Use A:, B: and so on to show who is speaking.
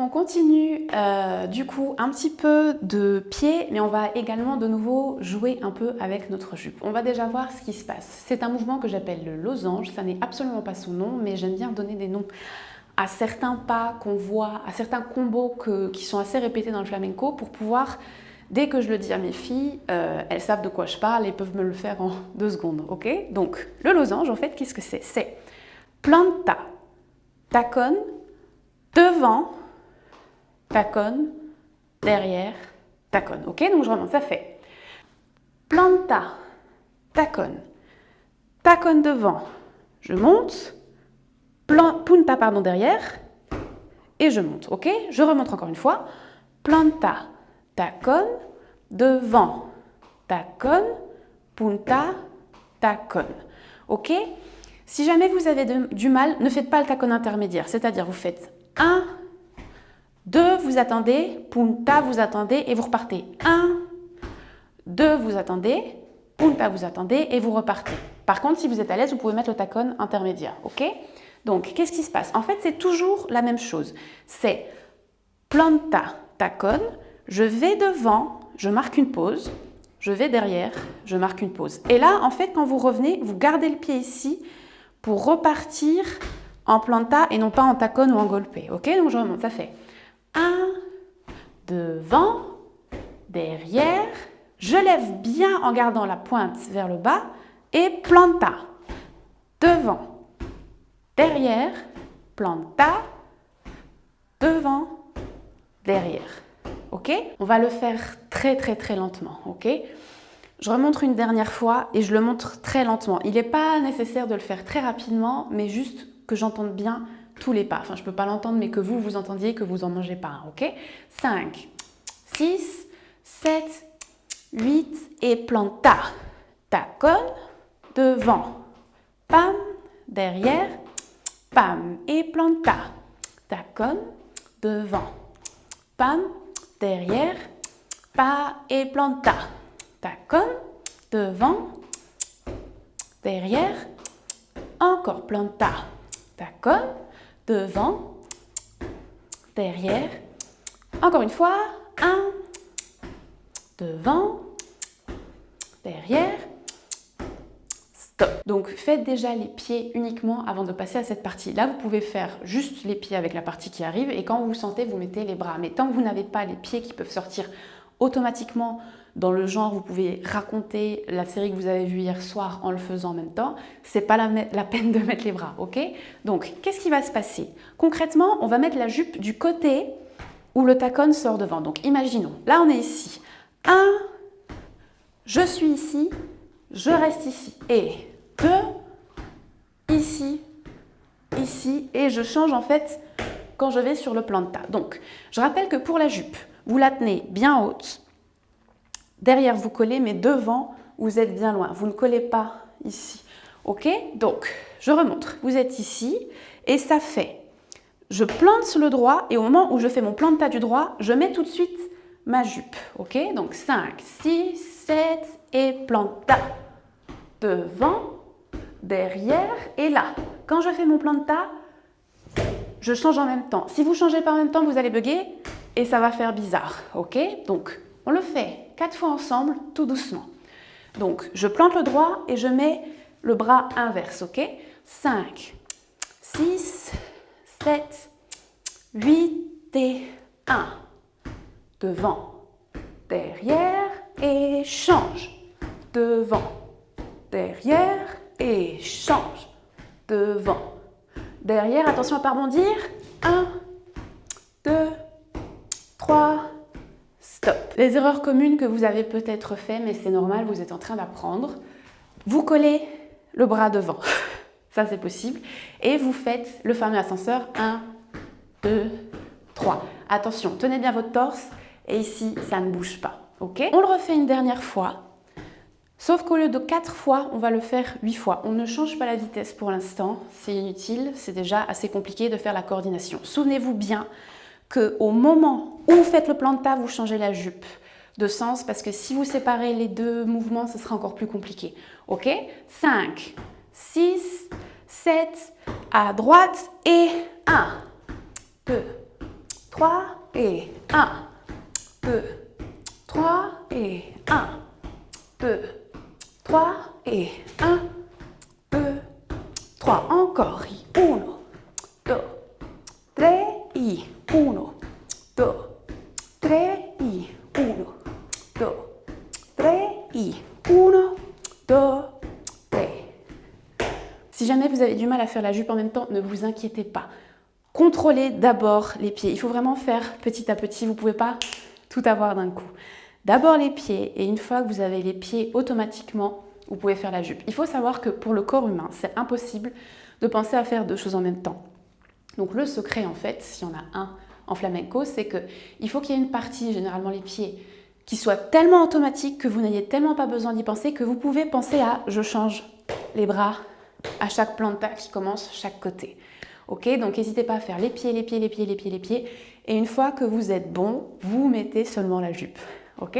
A: On continue du coup un petit peu de pied, mais on va également de nouveau jouer un peu avec notre jupe. On va déjà voir ce qui se passe. C'est un mouvement que j'appelle le losange, ça n'est absolument pas son nom, mais j'aime bien donner des noms à certains pas qu'on voit, à certains combos qui sont assez répétés dans le flamenco pour pouvoir, dès que je le dis à mes filles, elles savent de quoi je parle et peuvent me le faire en 2 secondes, ok? Donc le losange, en fait, qu'est-ce que c'est? C'est planta, tacone, devant, tacone, derrière, tacone. Ok, donc je remonte, ça fait planta, tacone, tacone devant, je monte, punta pardon derrière, et je monte. Ok, je remonte encore une fois. Planta, tacone, devant, tacone, punta, tacone. Ok, si jamais vous avez du mal, ne faites pas le tacone intermédiaire, c'est-à-dire vous faites 1, 2, vous attendez, punta, vous attendez et vous repartez. 1, 2, vous attendez, punta, vous attendez et vous repartez. Par contre, si vous êtes à l'aise, vous pouvez mettre le tacone intermédiaire, ok? Donc, qu'est-ce qui se passe? En fait, c'est toujours la même chose. C'est planta, tacone, je vais devant, je marque une pause, je vais derrière, je marque une pause. Et là, en fait, quand vous revenez, vous gardez le pied ici pour repartir en planta et non pas en tacone ou en golpe, ok? Donc, je remonte, ça fait 1, devant, derrière, je lève bien en gardant la pointe vers le bas et planta, devant, derrière, planta, devant, derrière. Ok? On va le faire très lentement, ok? Je remonte une dernière fois et je le montre très lentement. Il n'est pas nécessaire de le faire très rapidement, mais juste que j'entende bien tous les pas. Enfin, je ne peux pas l'entendre, mais que vous entendiez, que vous n'en mangez pas un, ok? 5, 6, 7, 8 et planta. Tacone, devant, pam, derrière, pam et planta. Tacone, devant, pam, derrière, pas et planta. Tacone, devant, derrière, encore planta. Tacone, devant, derrière, encore une fois, 1, devant, derrière, stop. Donc faites déjà les pieds uniquement avant de passer à cette partie. Là, vous pouvez faire juste les pieds avec la partie qui arrive et quand vous sentez, vous mettez les bras. Mais tant que vous n'avez pas les pieds qui peuvent sortir automatiquement dans le genre, vous pouvez raconter la série que vous avez vue hier soir en le faisant en même temps, c'est pas la peine de mettre les bras, ok? Donc, qu'est-ce qui va se passer? Concrètement, on va mettre la jupe du côté où le tacone sort devant. Donc, imaginons, là on est ici. 1, je suis ici, je reste ici. Et 2, ici, ici, et je change en fait quand je vais sur le planta. Donc, je rappelle que pour la jupe, vous la tenez bien haute. Derrière, vous collez, mais devant, vous êtes bien loin. Vous ne collez pas ici. Ok? Donc, je remontre. Vous êtes ici et ça fait, je plante sur le droit et au moment où je fais mon planta du droit, je mets tout de suite ma jupe. Ok? Donc, 5, 6, 7 et planta. Devant, derrière et là. Quand je fais mon planta, je change en même temps. Si vous ne changez pas en même temps, vous allez bugger et ça va faire bizarre. Ok? Donc, on le fait 4 fois ensemble, tout doucement. Donc, je plante le droit et je mets le bras inverse, ok? 5, 6, 7, 8 et 1. Devant, derrière et change. Devant, derrière et change. Devant, derrière, attention à ne pas rebondir. 1, 2, 3, stop. Les erreurs communes que vous avez peut-être fait, mais c'est normal, vous êtes en train d'apprendre. Vous collez le bras devant, ça c'est possible, et vous faites le fameux ascenseur 1, 2, 3. Attention, tenez bien votre torse, et ici, ça ne bouge pas. Ok? On le refait une dernière fois, sauf qu'au lieu de 4 fois, on va le faire 8 fois. On ne change pas la vitesse pour l'instant, c'est inutile, c'est déjà assez compliqué de faire la coordination. Souvenez-vous bien qu'au moment où vous faites le planta, vous changez la jupe de sens parce que si vous séparez les deux mouvements, ce sera encore plus compliqué. Ok? 5, 6, 7, à droite et 1, 2, 3 et 1, 2, 3 et 1, 2, 3 et 1, 2, 3. Encore. 1, 2, 3 y 1, 2, 3 y 1, 2, 3 y 1, 2, 3. Si jamais vous avez du mal à faire la jupe en même temps, ne vous inquiétez pas. Contrôlez d'abord les pieds. Il faut vraiment faire petit à petit. Vous ne pouvez pas tout avoir d'un coup. D'abord les pieds et une fois que vous avez les pieds automatiquement, vous pouvez faire la jupe. Il faut savoir que pour le corps humain, c'est impossible de penser à faire deux choses en même temps. Donc le secret en fait, s'il y en a un en flamenco, c'est qu'il faut qu'il y ait une partie, généralement les pieds, qui soit tellement automatique que vous n'ayez tellement pas besoin d'y penser que vous pouvez penser à « je change les bras » à chaque planta qui commence chaque côté. Ok, donc n'hésitez pas à faire les pieds, les pieds, les pieds, les pieds, les pieds. Et une fois que vous êtes bon, vous mettez seulement la jupe. Ok ?